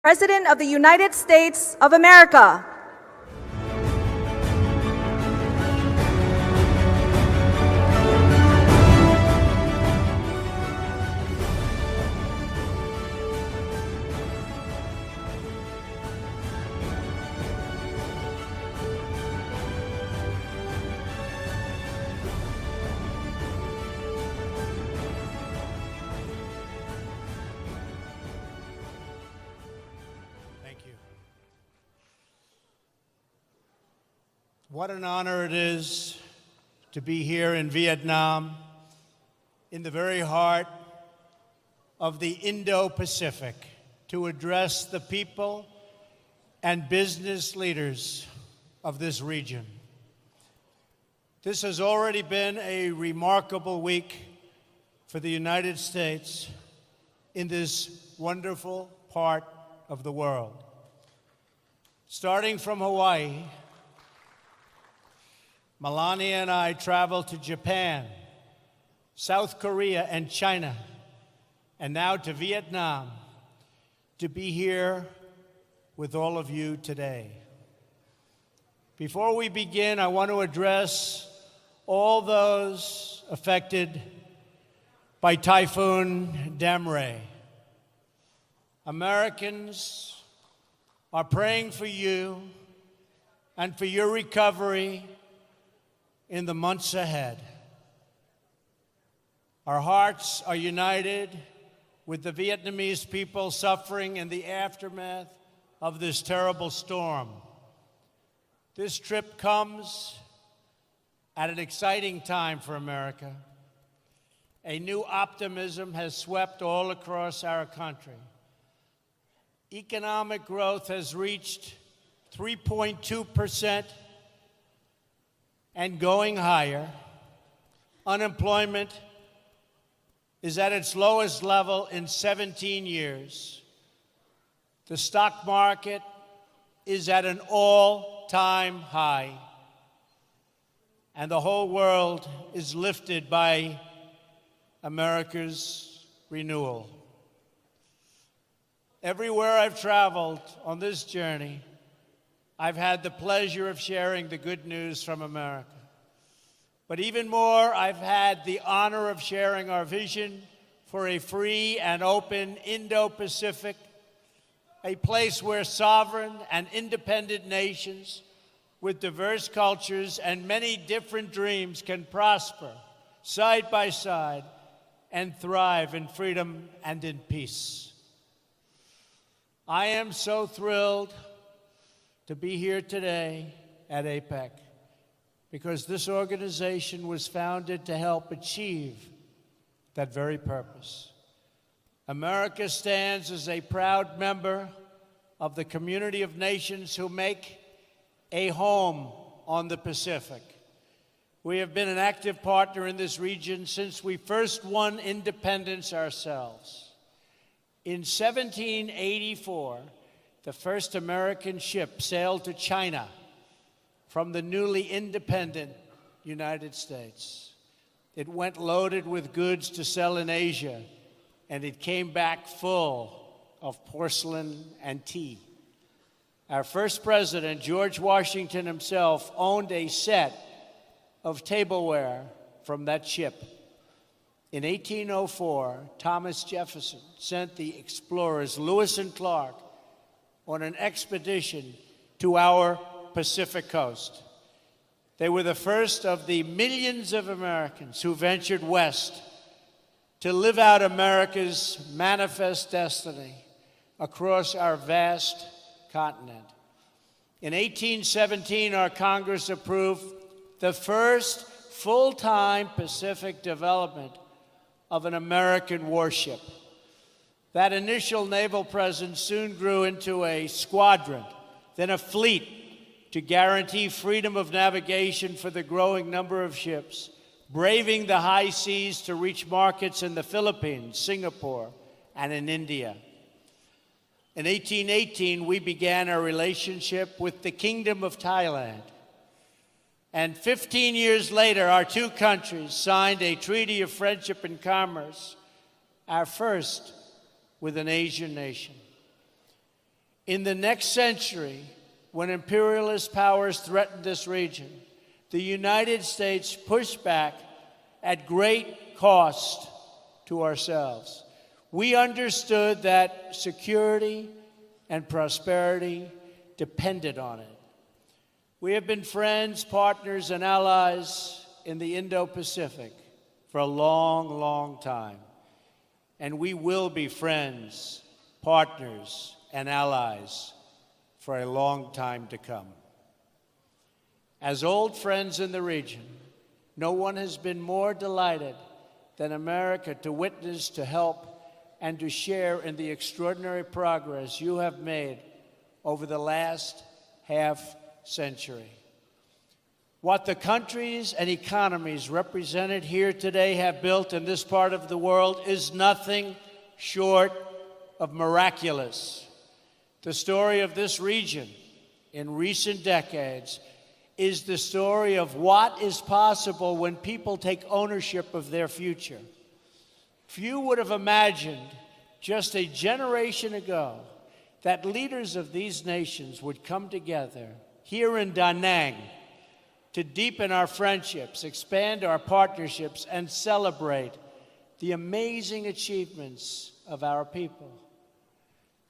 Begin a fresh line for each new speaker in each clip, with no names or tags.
President of the United States of America.
What an honor it is to be here in Vietnam, in the very heart of the Indo-Pacific, to address the people and business leaders of this region. This has already been a remarkable week for the United States in this wonderful part of the world. Starting from Hawaii, Melania and I traveled to Japan, South Korea, and China, and now to Vietnam to be here with all of you today. Before we begin, I want to address all those affected by Typhoon Damre. Americans are praying for you and for your recovery in the months ahead. Our hearts are united with the Vietnamese people suffering in the aftermath of this terrible storm. This trip comes at an exciting time for America. A new optimism has swept all across our country. Economic growth has reached 3.2%, and going higher. Unemployment is at its lowest level in 17 years. The stock market is at an all-time high. And the whole world is lifted by America's renewal. Everywhere I've traveled on this journey, I've had the pleasure of sharing the good news from America. But even more, I've had the honor of sharing our vision for a free and open Indo-Pacific, a place where sovereign and independent nations with diverse cultures and many different dreams can prosper side by side and thrive in freedom and in peace. I am so thrilled to be here today at Apec, because this organization was founded to help achieve that very purpose. America stands as a proud member of the community of nations who make a home on the Pacific. We have been an active partner in this region since we first won independence ourselves. In 1784, the first American ship sailed to China from the newly independent United States. It went loaded with goods to sell in Asia, and it came back full of porcelain and tea. Our first president, George Washington himself, owned a set of tableware from that ship. In 1804, Thomas Jefferson sent the explorers Lewis and Clark on an expedition to our Pacific coast. They were the first of the millions of Americans who ventured west to live out America's manifest destiny across our vast continent. In 1817, our Congress approved the first full-time Pacific development of an American warship. That initial naval presence soon grew into a squadron, then a fleet to guarantee freedom of navigation for the growing number of ships, braving the high seas to reach markets in the Philippines, Singapore, and in India. In 1818, we began our relationship with the Kingdom of Thailand. And 15 years later, our two countries signed a treaty of friendship and commerce, our first with an Asian nation. In the next century, when imperialist powers threatened this region, the United States pushed back at great cost to ourselves. We understood that security and prosperity depended on it. We have been friends, partners, and allies in the Indo-Pacific for a long, long time. And we will be friends, partners, and allies for a long time to come. As old friends in the region, no one has been more delighted than America to witness, to help, and to share in the extraordinary progress you have made over the last half-century. What the countries and economies represented here today have built in this part of the world is nothing short of miraculous. The story of this region in recent decades is the story of what is possible when people take ownership of their future. Few would have imagined just a generation ago that leaders of these nations would come together here in Da Nang to deepen our friendships, expand our partnerships, and celebrate the amazing achievements of our people.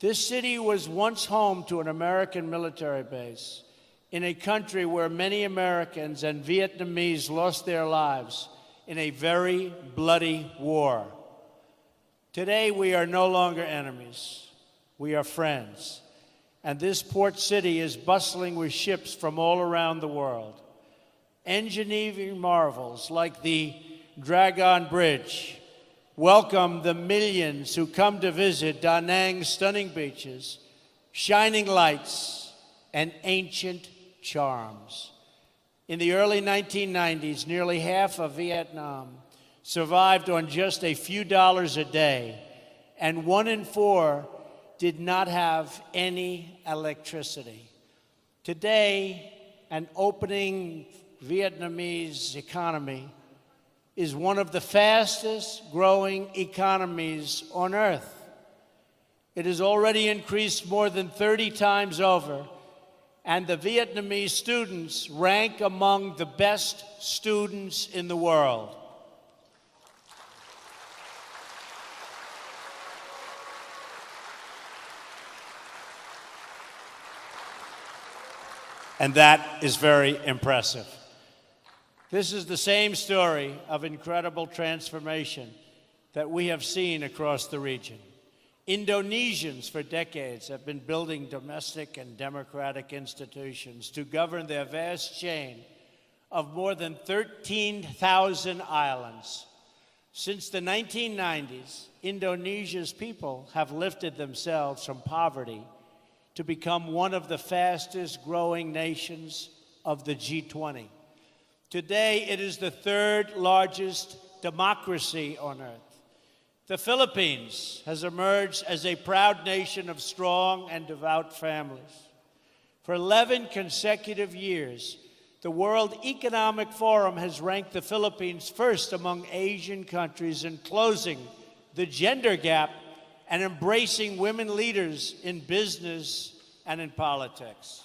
This city was once home to an American military base in a country where many Americans and Vietnamese lost their lives in a very bloody war. Today, we are no longer enemies. We are friends. And this port city is bustling with ships from all around the world. Engineering marvels like the Dragon Bridge welcome the millions who come to visit Da Nang's stunning beaches, shining lights, and ancient charms. In the early 1990s, nearly half of Vietnam survived on just a few dollars a day, and 1 in 4 did not have any electricity. Today, an opening Vietnamese economy is one of the fastest growing economies on earth. It has already increased more than 30 times over, and the Vietnamese students rank among the best students in the world. And that is very impressive. This is the same story of incredible transformation that we have seen across the region. Indonesians for decades have been building domestic and democratic institutions to govern their vast chain of more than 13,000 islands. Since the 1990s, Indonesia's people have lifted themselves from poverty to become one of the fastest growing nations of the G20. Today, it is the third largest democracy on earth. The Philippines has emerged as a proud nation of strong and devout families. For 11 consecutive years, the World Economic Forum has ranked the Philippines first among Asian countries in closing the gender gap and embracing women leaders in business and in politics.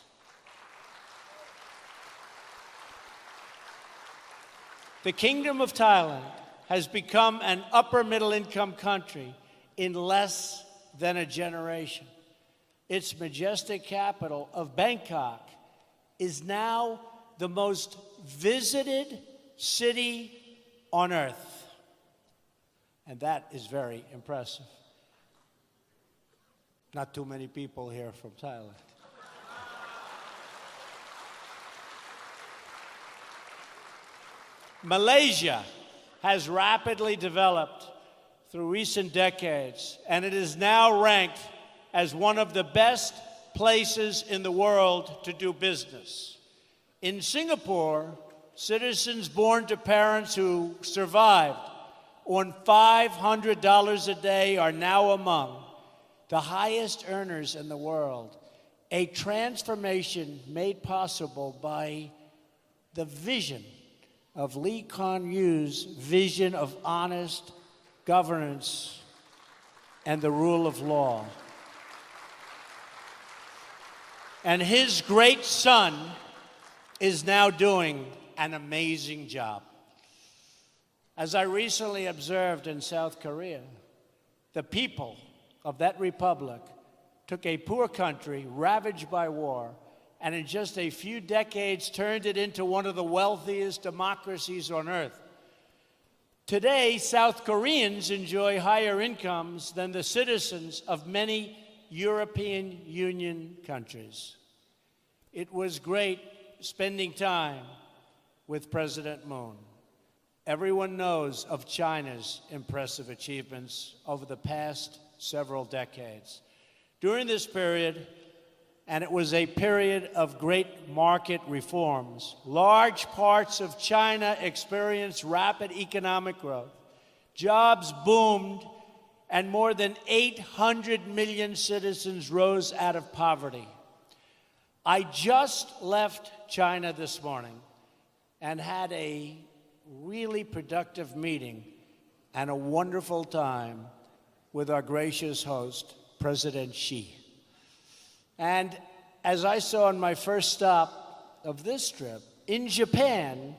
The Kingdom of Thailand has become an upper middle income country in less than a generation. Its majestic capital of Bangkok is now the most visited city on earth. And that is very impressive. Not too many people here from Thailand. Malaysia has rapidly developed through recent decades, and it is now ranked as one of the best places in the world to do business. In Singapore, citizens born to parents who survived on $500 a day are now among the highest earners in the world, a transformation made possible by the vision of Lee Kuan Yew's vision of honest governance and the rule of law. And his great son is now doing an amazing job. As I recently observed in South Korea, the people of that republic took a poor country ravaged by war and in just a few decades turned it into one of the wealthiest democracies on earth. Today, South Koreans enjoy higher incomes than the citizens of many European Union countries. It was great spending time with President Moon. Everyone knows of China's impressive achievements over the past several decades. During this period, and it was a period of great market reforms, large parts of China experienced rapid economic growth. Jobs boomed, and more than 800 million citizens rose out of poverty. I just left China this morning and had a really productive meeting and a wonderful time with our gracious host, President Xi. And as I saw on my first stop of this trip, in Japan,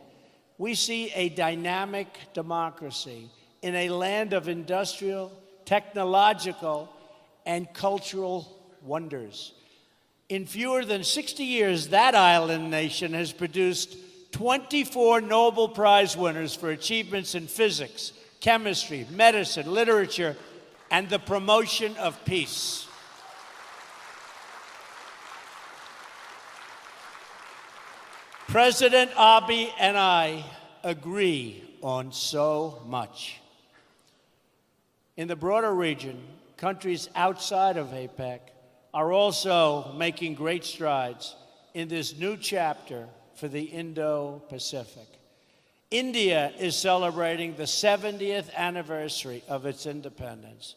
we see a dynamic democracy in a land of industrial, technological, and cultural wonders. In fewer than 60 years, that island nation has produced 24 Nobel Prize winners for achievements in physics, chemistry, medicine, literature, and the promotion of peace. President Abe and I agree on so much. In the broader region, countries outside of Apec are also making great strides in this new chapter for the Indo-Pacific. India is celebrating the 70th anniversary of its independence.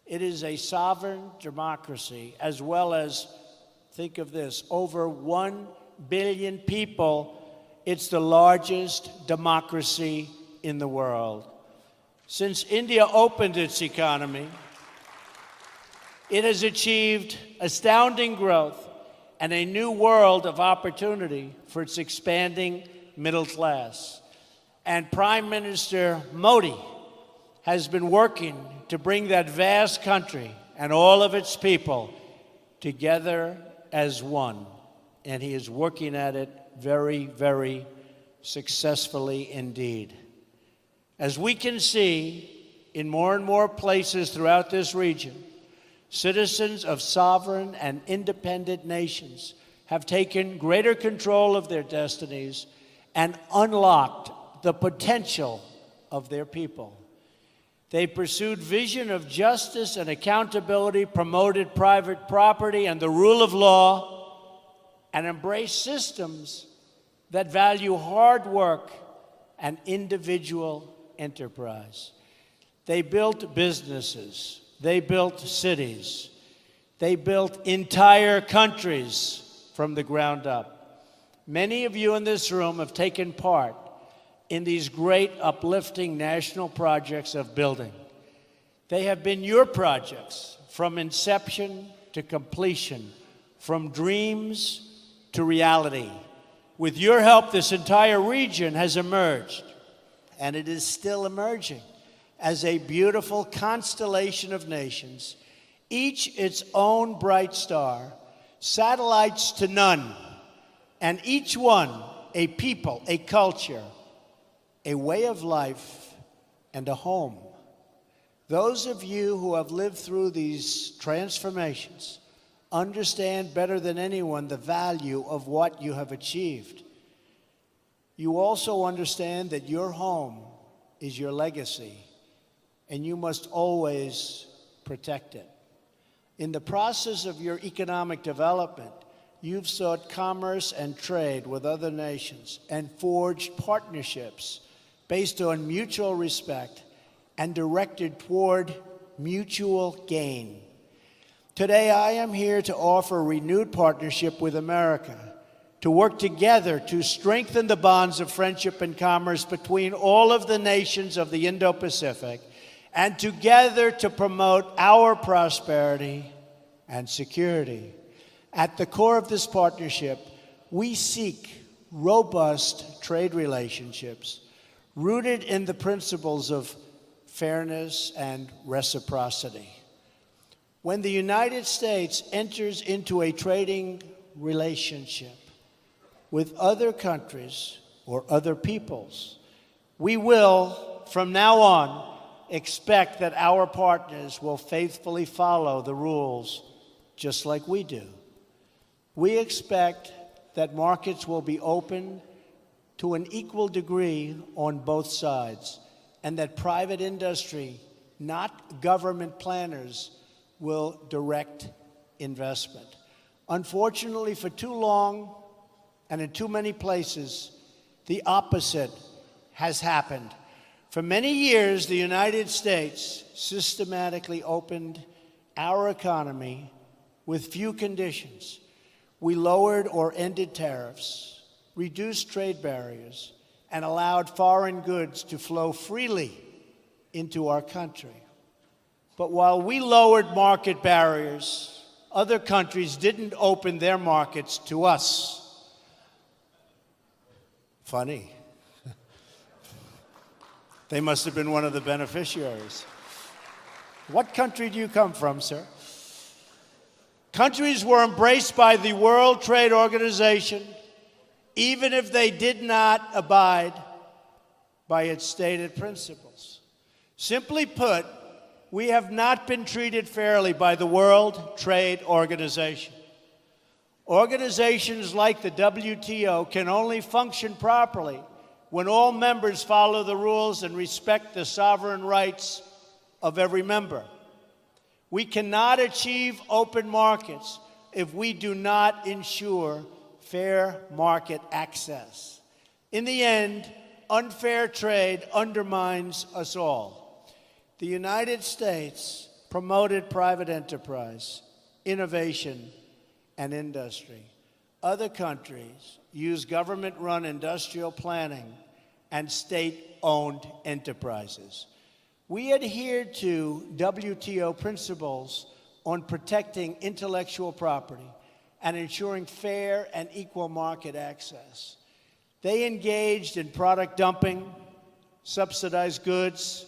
It is a sovereign democracy, as well as, think of this, over 1 billion people. It's the largest democracy in the world. Since India opened its economy, it has achieved astounding growth and a new world of opportunity for its expanding middle class. And Prime Minister Modi has been working to bring that vast country and all of its people together as one. And he is working at it very, very successfully indeed. As we can see in more and more places throughout this region, citizens of sovereign and independent nations have taken greater control of their destinies and unlocked the potential of their people. They pursued vision of justice and accountability, promoted private property and the rule of law, and embraced systems that value hard work and individual enterprise. They built businesses. They built cities. They built entire countries from the ground up. Many of you in this room have taken part in these great uplifting national projects of building. They have been your projects from inception to completion, from dreams to reality. With your help, this entire region has emerged, and it is still emerging, as a beautiful constellation of nations, each its own bright star, satellites to none, and each one a people, a culture, a way of life, and a home. Those of you who have lived through these transformations understand better than anyone the value of what you have achieved. You also understand that your home is your legacy, and you must always protect it. In the process of your economic development, you've sought commerce and trade with other nations and forged partnerships based on mutual respect and directed toward mutual gain. Today, I am here to offer renewed partnership with America, to work together to strengthen the bonds of friendship and commerce between all of the nations of the Indo-Pacific, and together to promote our prosperity and security. At the core of this partnership, we seek robust trade relationships rooted in the principles of fairness and reciprocity. When the United States enters into a trading relationship with other countries or other peoples, we will, from now on, expect that our partners will faithfully follow the rules just like we do. We expect that markets will be open to an equal degree on both sides, and that private industry, not government planners, will direct investment. Unfortunately, for too long and in too many places, the opposite has happened. For many years, the United States systematically opened our economy with few conditions. We lowered or ended tariffs, reduced trade barriers, and allowed foreign goods to flow freely into our country. But while we lowered market barriers, other countries didn't open their markets to us. Funny. They must have been one of the beneficiaries. What country do you come from, sir? Countries were embraced by the World Trade Organization, even if they did not abide by its stated principles. Simply put, we have not been treated fairly by the World Trade Organization. Organizations like the WTO can only function properly when all members follow the rules and respect the sovereign rights of every member. We cannot achieve open markets if we do not ensure fair market access. In the end, unfair trade undermines us all. The United States promoted private enterprise, innovation, and industry. Other countries use government-run industrial planning and state-owned enterprises. We adhere to WTO principles on protecting intellectual property and ensuring fair and equal market access. They engaged in product dumping, subsidized goods,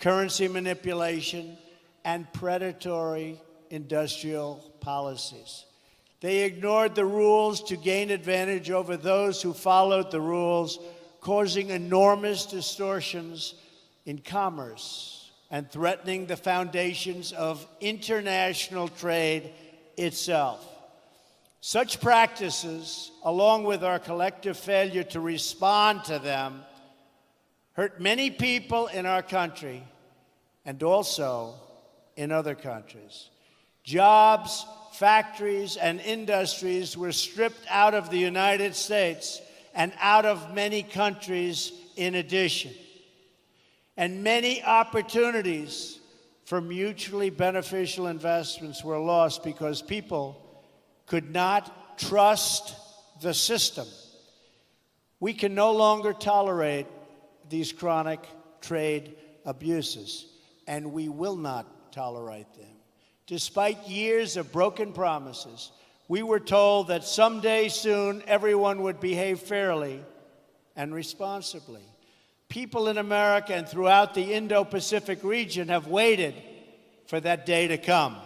currency manipulation, and predatory industrial policies. They ignored the rules to gain advantage over those who followed the rules, causing enormous distortions in commerce and threatening the foundations of international trade itself. Such practices, along with our collective failure to respond to them, hurt many people in our country and also in other countries. Jobs, factories, and industries were stripped out of the United States and out of many countries in addition. And many opportunities for mutually beneficial investments were lost because people could not trust the system. We can no longer tolerate these chronic trade abuses, and we will not tolerate them. Despite years of broken promises, we were told that someday soon everyone would behave fairly and responsibly. People in America and throughout the Indo-Pacific region have waited for that day to come.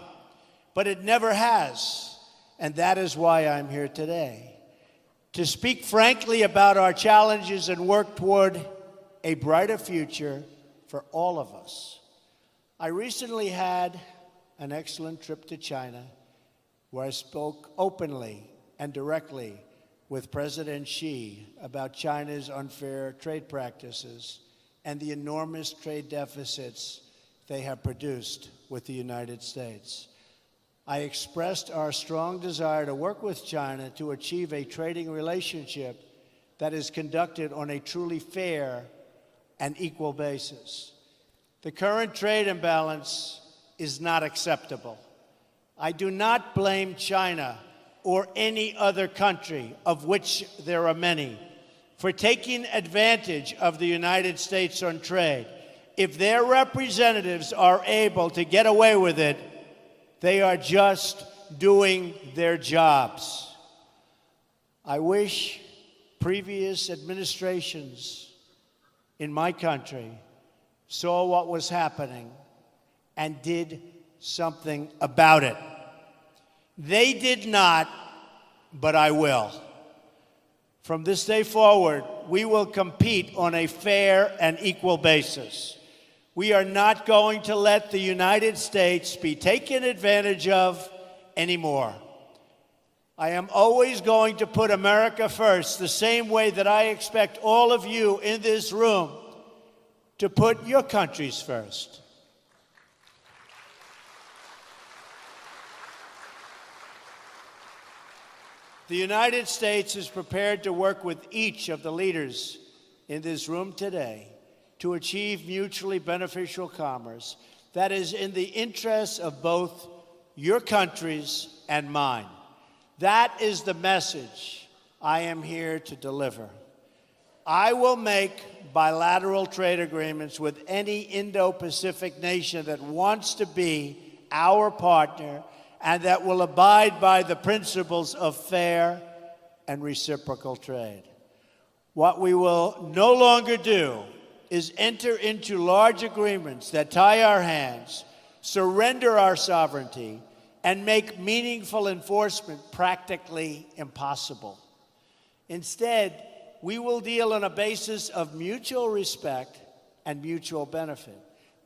But it never has, and that is why I'm here today, to speak frankly about our challenges and work toward a brighter future for all of us. I recently had an excellent trip to China, where I spoke openly and directly with President Xi about China's unfair trade practices and the enormous trade deficits they have produced with the United States. I expressed our strong desire to work with China to achieve a trading relationship that is conducted on a truly fair and equal basis. The current trade imbalance is not acceptable. I do not blame China or any other country, of which there are many, for taking advantage of the United States on trade. If their representatives are able to get away with it, they are just doing their jobs. I wish previous administrations in my country saw what was happening and did something about it. They did not, but I will. From this day forward, we will compete on a fair and equal basis. We are not going to let the United States be taken advantage of anymore. I am always going to put America first, the same way that I expect all of you in this room to put your countries first. The United States is prepared to work with each of the leaders in this room today to achieve mutually beneficial commerce that is in the interests of both your countries and mine. That is the message I am here to deliver. I will make bilateral trade agreements with any Indo-Pacific nation that wants to be our partner and that will abide by the principles of fair and reciprocal trade. What we will no longer do is enter into large agreements that tie our hands, surrender our sovereignty, and make meaningful enforcement practically impossible. Instead, we will deal on a basis of mutual respect and mutual benefit.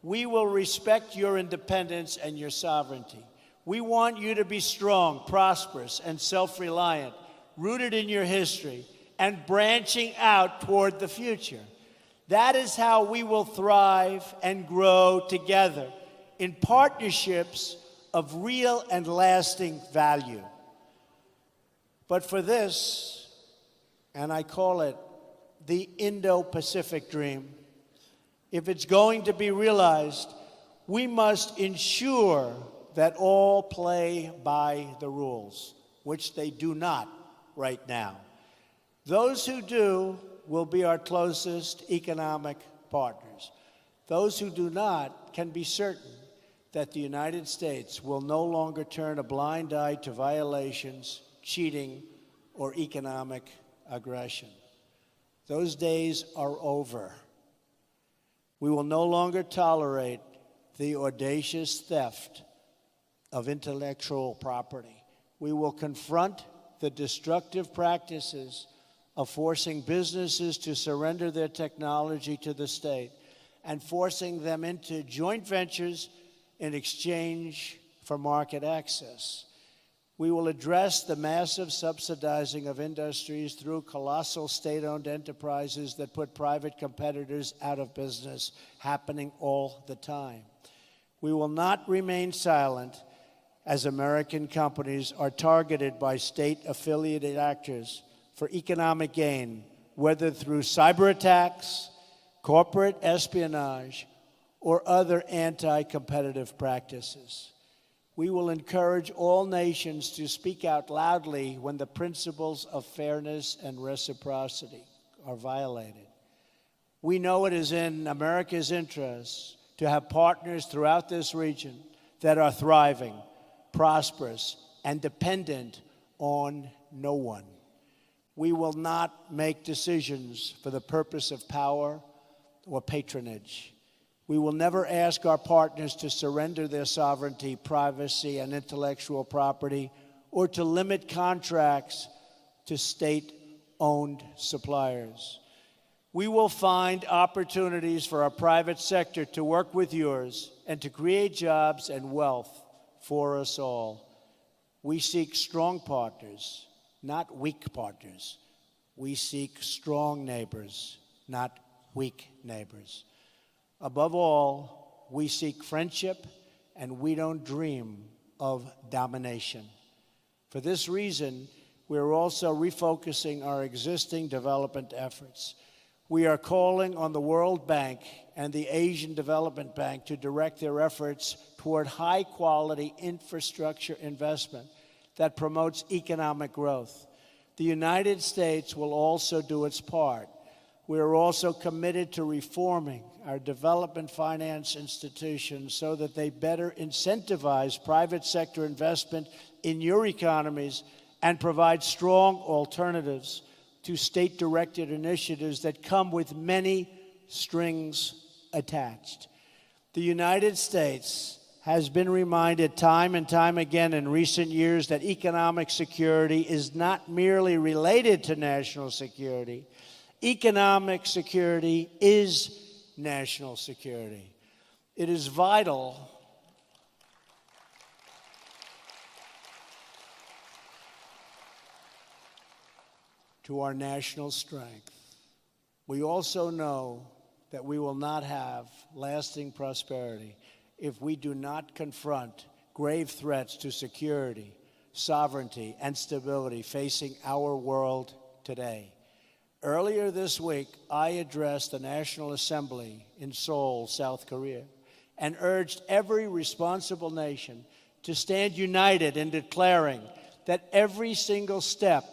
We will respect your independence and your sovereignty. We want you to be strong, prosperous, and self-reliant, rooted in your history, and branching out toward the future. That is how we will thrive and grow together in partnerships of real and lasting value. But for this, and I call it the Indo-Pacific dream, if it's going to be realized, we must ensure that all play by the rules, which they do not right now. Those who do will be our closest economic partners. Those who do not can be certain that the United States will no longer turn a blind eye to violations, cheating, or economic aggression. Those days are over. We will no longer tolerate the audacious theft of intellectual property. We will confront the destructive practices of forcing businesses to surrender their technology to the state and forcing them into joint ventures in exchange for market access. We will address the massive subsidizing of industries through colossal state-owned enterprises that put private competitors out of business, happening all the time. We will not remain silent as American companies are targeted by state-affiliated actors for economic gain, whether through cyber attacks, corporate espionage, or other anti-competitive practices. We will encourage all nations to speak out loudly when the principles of fairness and reciprocity are violated. We know it is in America's interest to have partners throughout this region that are thriving, prosperous, and dependent on no one. We will not make decisions for the purpose of power or patronage. We will never ask our partners to surrender their sovereignty, privacy, and intellectual property, or to limit contracts to state-owned suppliers. We will find opportunities for our private sector to work with yours and to create jobs and wealth for us all. We seek strong partners, not weak partners. We seek strong neighbors, not weak neighbors. Above all, we seek friendship, and we don't dream of domination. For this reason, we're also refocusing our existing development efforts. We are calling on the World Bank and the Asian Development Bank to direct their efforts toward high-quality infrastructure investment that promotes economic growth. The United States will also do its part. We are also committed to reforming our development finance institutions so that they better incentivize private sector investment in your economies and provide strong alternatives to state-directed initiatives that come with many strings attached. The United States has been reminded time and time again in recent years that economic security is not merely related to national security. Economic security is national security. It is vital to our national strength. We also know that we will not have lasting prosperity if we do not confront grave threats to security, sovereignty, and stability facing our world today. Earlier this week, I addressed the National Assembly in Seoul, South Korea, and urged every responsible nation to stand united in declaring that every single step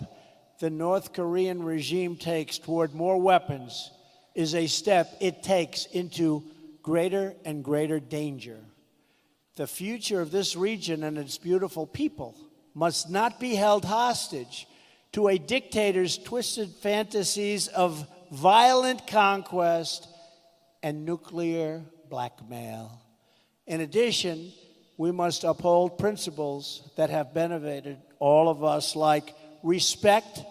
the North Korean regime takes toward more weapons is a step it takes into greater and greater danger. The future of this region and its beautiful people must not be held hostage to a dictator's twisted fantasies of violent conquest and nuclear blackmail. In addition, we must uphold principles that have benefited all of us, like respect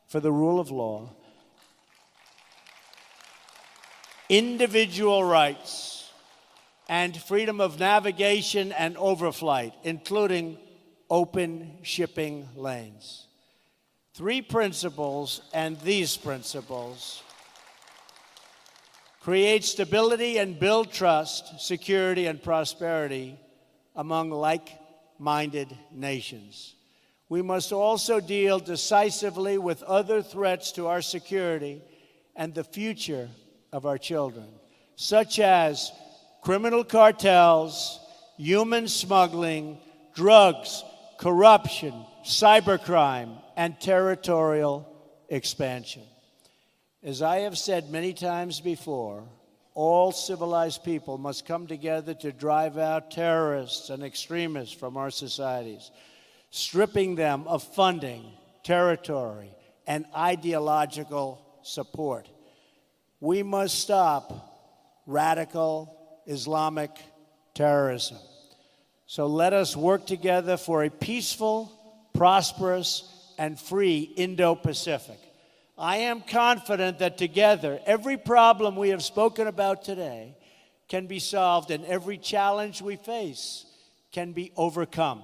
for the rule of law, individual rights, and freedom of navigation and overflight, including open shipping lanes. Three principles, and these principles create stability and build trust, security, and prosperity among like-minded nations. We must also deal decisively with other threats to our security and the future of our children, such as criminal cartels, human smuggling, drugs, corruption, cybercrime, and territorial expansion. As I have said many times before, all civilized people must come together to drive out terrorists and extremists from our societies, stripping them of funding, territory, and ideological support. We must stop radical Islamic terrorism. So let us work together for a peaceful, prosperous, and free Indo-Pacific. I am confident that together, every problem we have spoken about today can be solved and every challenge we face can be overcome.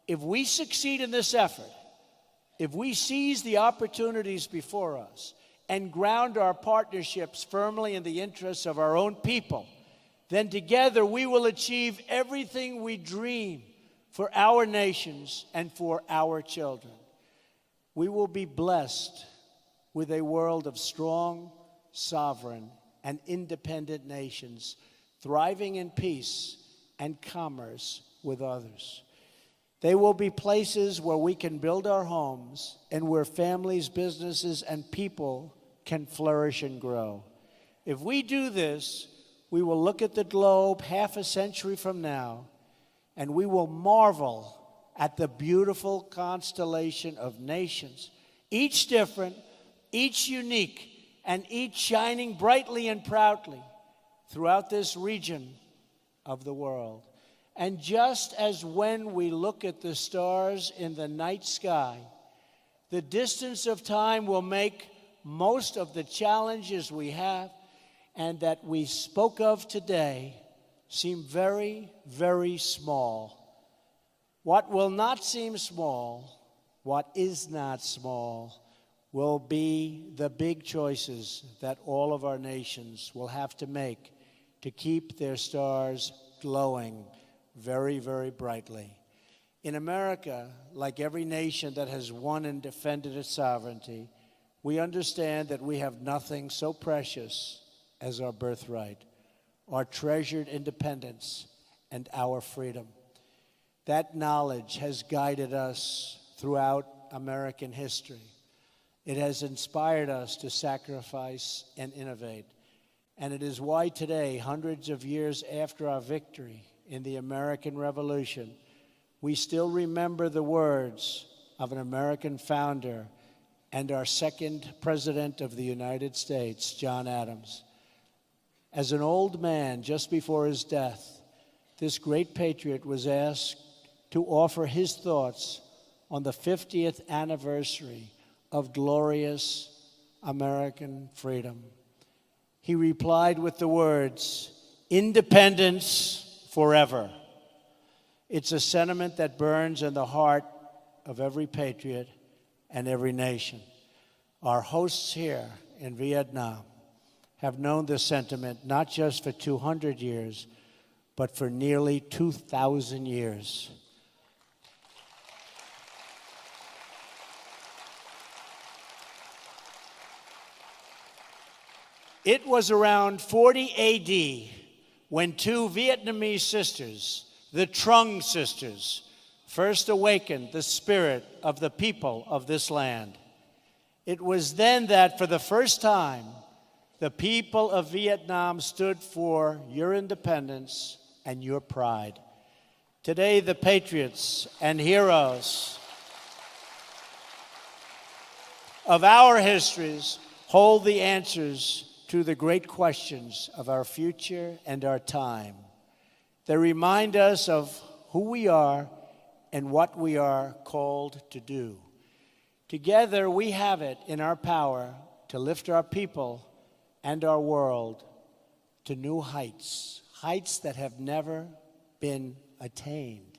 If we succeed in this effort, if we seize the opportunities before us and ground our partnerships firmly in the interests of our own people, then together we will achieve everything we dream for our nations and for our children. We will be blessed with a world of strong, sovereign, and independent nations, thriving in peace and commerce with others. They will be places where we can build our homes and where families, businesses, and people can flourish and grow. If we do this, we will look at the globe half a century from now, and we will marvel at the beautiful constellation of nations, each different, each unique, and each shining brightly and proudly throughout this region of the world. And just as when we look at the stars in the night sky, the distance of time will make most of the challenges we have and that we spoke of today seem very, very small. What will not seem small, what is not small, will be the big choices that all of our nations will have to make to keep their stars glowing very, very brightly. In America, like every nation that has won and defended its sovereignty, we understand that we have nothing so precious as our birthright, our treasured independence, and our freedom. That knowledge has guided us throughout American history. It has inspired us to sacrifice and innovate. And it is why today, hundreds of years after our victory in the American Revolution, we still remember the words of an American founder and our second President of the United States, John Adams. As an old man, just before his death, this great patriot was asked to offer his thoughts on the 50th anniversary of glorious American freedom. He replied with the words, "Independence forever." It's a sentiment that burns in the heart of every patriot and every nation. Our hosts here in Vietnam have known this sentiment not just for 200 years, but for nearly 2,000 years. It was around 40 AD when two Vietnamese sisters, the Trung sisters, first awakened the spirit of the people of this land. It was then that, for the first time, the people of Vietnam stood for your independence and your pride. Today, the patriots and heroes of our histories hold the answers to the great questions of our future and our time. They remind us of who we are and what we are called to do. Together, we have it in our power to lift our people and our world to new heights, heights that have never been attained.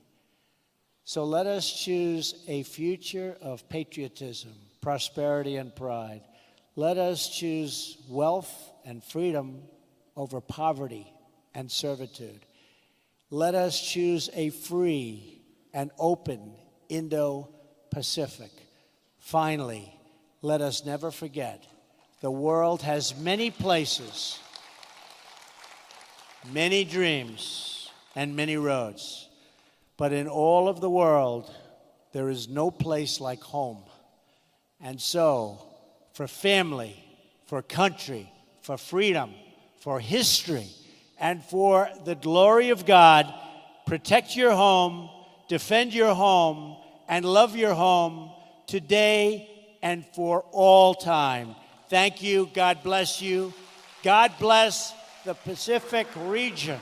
So let us choose a future of patriotism, prosperity, and pride. Let us choose wealth and freedom over poverty and servitude. Let us choose a free and open Indo-Pacific. Finally, let us never forget, the world has many places, many dreams, and many roads. But in all of the world, there is no place like home. And so, for family, for country, for freedom, for history, and for the glory of God, protect your home, defend your home, and love your home today and for all time. Thank you. God bless you. God bless the Pacific region.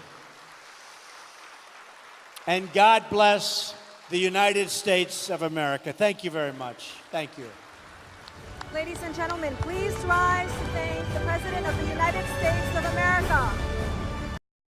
And God bless the United States of America. Thank you very much. Thank you.
Ladies and gentlemen, please rise to thank the President of the United States of America.